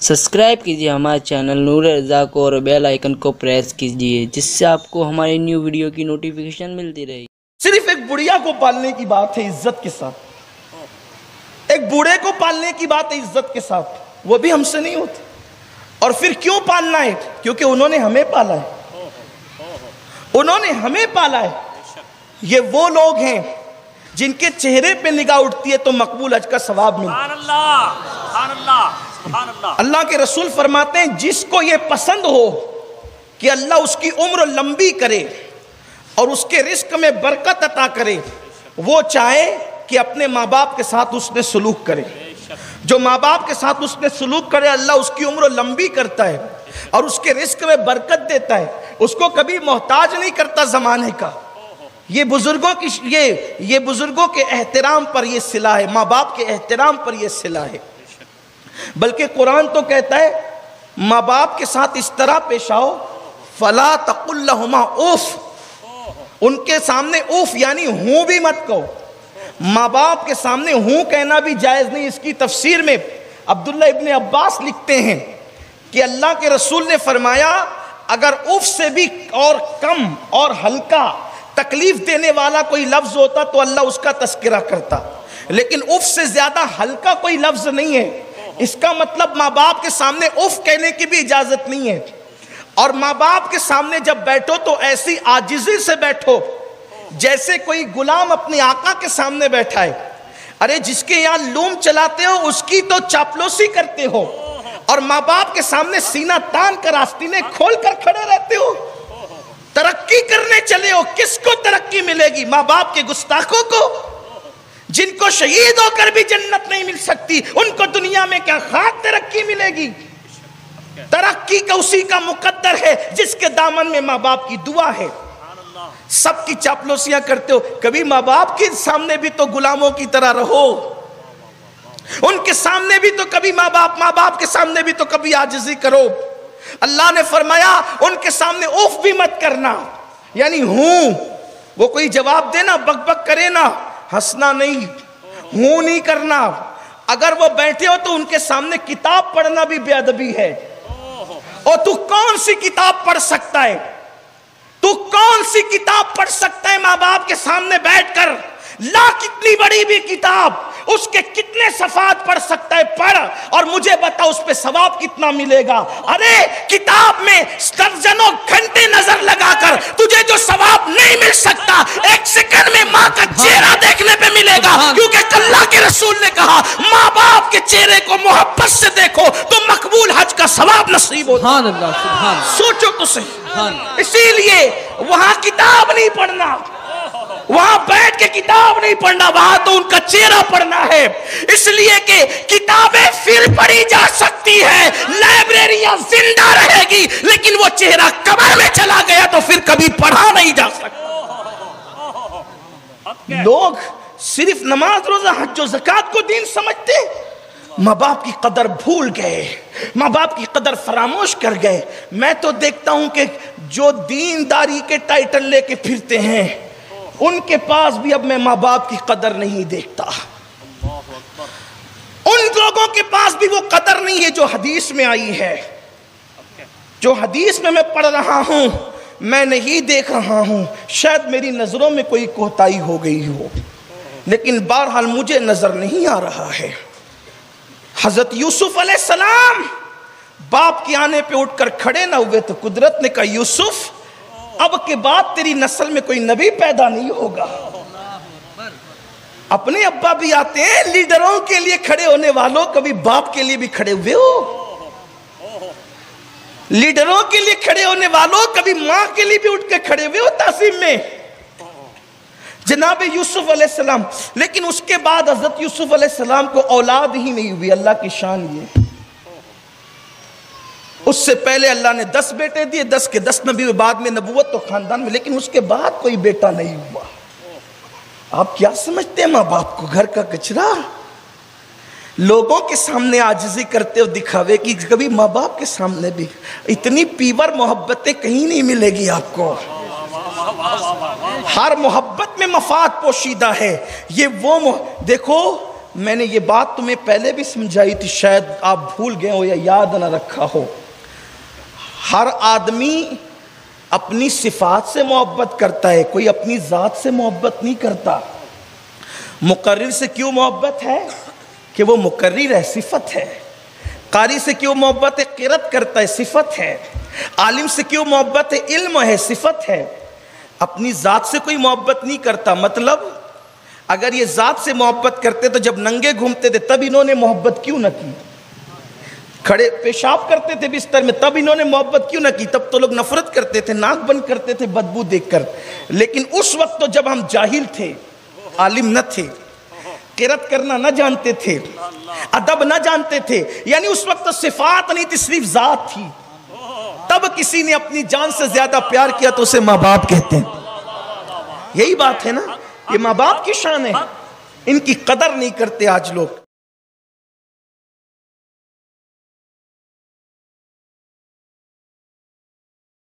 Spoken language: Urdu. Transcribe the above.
سبسکرائب کیجیے ہمارے چینل نور رضا کو اور بیل آئیکن کو پریس کیجیے جس سے آپ کو ہماری نیو ویڈیو کی نوٹیفیکیشن ملتی رہے۔ صرف ایک بڑھیا کو پالنے کی بات ہے عزت کے ساتھ، ایک بوڑھے کو پالنے کی بات ہے عزت کے ساتھ، وہ بھی ہم سے نہیں ہوتی۔ اور پھر کیوں پالنا ہے؟ کیونکہ انہوں نے ہمیں پالا ہے، انہوں نے ہمیں پالا ہے۔ یہ وہ لوگ ہیں جن کے چہرے پہ نگاہ اٹھتی ہے تو مقبول حج کا ثواب ملتا ہے۔ اللہ کے رسول فرماتے ہیں جس کو یہ پسند ہو کہ اللہ اس کی عمر لمبی کرے اور اس کے رزق میں برکت عطا کرے، وہ چاہے کہ اپنے ماں باپ کے ساتھ اس نے سلوک کرے۔ جو ماں باپ کے ساتھ اس نے سلوک کرے اللہ اس کی عمر لمبی کرتا ہے اور اس کے رزق میں برکت دیتا ہے، اس کو کبھی محتاج نہیں کرتا زمانے کا۔ یہ بزرگوں کے احترام پر یہ صلہ ہے، ماں باپ کے احترام پر یہ صلہ ہے۔ بلکہ قرآن تو کہتا ہے ماں باپ کے ساتھ اس طرح پیش آؤ فَلَا تَقُلْ لَهُمَا اوف، ان کے سامنے اوف یعنی ہوں بھی مت کہو۔ ماں باپ کے سامنے ہوں کہنا بھی جائز نہیں۔ اس کی تفسیر میں عبداللہ ابن عباس لکھتے ہیں کہ اللہ کے رسول نے فرمایا اگر اوف سے بھی اور کم اور ہلکا تکلیف دینے والا کوئی لفظ ہوتا تو اللہ اس کا تذکرہ کرتا، لیکن اوف سے زیادہ ہلکا کوئی لفظ نہیں ہے۔ اس کا مطلب ماں باپ کے سامنے اوف کہنے کی بھی اجازت نہیں ہے۔ اور ماں باپ کے سامنے جب بیٹھو تو ایسی عاجزی سے بیٹھو جیسے کوئی غلام اپنے آقا کے سامنے بیٹھا ہے۔ ارے جس کے یہاں لوم چلاتے ہو اس کی تو چاپلوسی کرتے ہو، اور ماں باپ کے سامنے سینہ تان کر آستینیں کھول کر کھڑے رہتے ہو۔ ترقی کرنے چلے ہو، کس کو ترقی ملے گی؟ ماں باپ کے گستاخوں کو، جن کو شہید ہو کر بھی جنت نہیں مل سکتی، ان کو دنیا میں کیا خاک ترقی ملے گی؟ ترقی کا اسی کا مقدر ہے جس کے دامن میں ماں باپ کی دعا ہے۔ سب کی چاپلوسیاں کرتے ہو، کبھی ماں باپ کے سامنے بھی تو غلاموں کی طرح رہو، ان کے سامنے بھی تو کبھی ماں باپ کے سامنے بھی تو کبھی عاجزی کرو۔ اللہ نے فرمایا ان کے سامنے اوف بھی مت کرنا، یعنی ہوں وہ کوئی جواب دینا بک بک کرے نا، ہنسنا نہیں، ہوں نہیں کرنا۔ اگر وہ بیٹھے ہو تو ان کے سامنے کتاب پڑھنا بھی بے ادبی ہے۔ اور تو کون سی کتاب پڑھ سکتا ہے؟ تو کون سی کتاب پڑھ سکتا ہے ماں باپ کے سامنے بیٹھ کر؟ لا کتنی بڑی بھی کتاب، اس کے کتنے صفحات پڑھ سکتا ہے؟ پڑھ اور مجھے بتا اس پہ ثواب کتنا ملے گا۔ ارے کتاب میں درجنوں گھنٹے نظر لگا کر تجھے جو ثواب نہیں مل سکتا، ایک سیکنڈ میں ماں کا چہرہ دیکھنے پہ ملے گا، کیونکہ اللہ کے رسول نے کہا ماں باپ کے چہرے کو محبت سے دیکھو تو مقبول حج کا ثواب نصیب ہوتا ہے۔ سوچو تو صحیح۔ اسی لیے وہاں کتاب نہیں پڑھنا، وہاں بیٹھ کے کتاب نہیں پڑھنا، وہاں تو ان کا چہرہ پڑھنا ہے۔ اس لیے کہ کتابیں پھر پڑھی جا سکتی ہے، لائبریریاں زندہ رہے گی، لیکن وہ چہرہ قبر میں چلا گیا تو پھر کبھی پڑھا نہیں جا سکتا۔ لوگ صرف نماز روزہ حج و زکوٰۃ کو دین سمجھتے، ماں باپ کی قدر بھول گئے، ماں باپ کی قدر فراموش کر گئے۔ میں تو دیکھتا ہوں کہ جو دینداری کے ٹائٹل لے کے پھرتے ہیں ان کے پاس بھی اب میں ماں باپ کی قدر نہیں دیکھتا۔ ان لوگوں کے پاس بھی وہ قدر نہیں ہے جو حدیث میں آئی ہے، جو حدیث میں پڑھ رہا ہوں میں نہیں دیکھ رہا ہوں۔ شاید میری نظروں میں کوئی کوتاہی ہو گئی ہو، لیکن بہرحال مجھے نظر نہیں آ رہا ہے۔ حضرت یوسف علیہ السلام باپ کے آنے پہ اٹھ کر کھڑے نہ ہوئے تو قدرت نے کہا یوسف اب کے بعد تیری نسل میں کوئی نبی پیدا نہیں ہوگا۔ اپنے ابا بھی آتے ہیں، لیڈروں کے لیے کھڑے ہونے والوں کبھی باپ کے لیے بھی کھڑے ہوئے ہو؟ لیڈروں کے لیے کھڑے ہونے والوں کبھی ماں کے لیے بھی اٹھ کے کھڑے ہوئے ہو تعظیم میں؟ جناب یوسف علیہ السلام، لیکن اس کے بعد حضرت یوسف علیہ السلام کو اولاد ہی نہیں ہوئی۔ اللہ کی شان یہ، اس سے پہلے اللہ نے 10 بیٹے دیے، 10 کے 10 نبی، بعد میں نبوت تو خاندان میں، لیکن اس کے بعد کوئی بیٹا نہیں ہوا۔ آپ کیا سمجھتے ہیں ماں باپ کو؟ گھر کا کچرا؟ لوگوں کے سامنے عاجزی کرتے ہو دکھاوے کی، کبھی ماں باپ کے سامنے بھی اتنی پیور محبتیں کہیں نہیں ملے گی آپ کو۔ ہر محبت میں مفاد پوشیدہ ہے۔ یہ وہ دیکھو میں نے یہ بات تمہیں پہلے بھی سمجھائی تھی، شاید آپ بھول گئے ہو یا یاد نہ رکھا ہو۔ ہر آدمی اپنی صفات سے محبت کرتا ہے، کوئی اپنی ذات سے محبت نہیں کرتا۔ مقرر سے کیوں محبت ہے؟ کہ وہ مقرر ہے، صفت ہے۔ قاری سے کیوں محبت ہے؟ قرأت کرتا ہے، صفت ہے۔ عالم سے کیوں محبت ہے؟ علم ہے، صفت ہے۔ اپنی ذات سے کوئی محبت نہیں کرتا۔ مطلب اگر یہ ذات سے محبت کرتے تو جب ننگے گھومتے تھے تب انہوں نے محبت کیوں نہ کی؟ کھڑے پیشاب کرتے تھے بستر میں تب انہوں نے محبت کیوں نہ کی؟ تب تو لوگ نفرت کرتے تھے، ناک بند کرتے تھے بدبو دیکھ کر۔ لیکن اس وقت تو جب ہم جاہل تھے، عالم نہ تھے، قرأت کرنا نہ جانتے تھے، ادب نہ جانتے تھے، یعنی اس وقت تو صفات نہیں تھی، صرف ذات تھی، تب کسی نے اپنی جان سے زیادہ پیار کیا تو اسے ماں باپ کہتے ہیں۔ یہی بات ہے نا، یہ ماں باپ کی شان ہے، ان کی قدر نہیں کرتے آج لوگ۔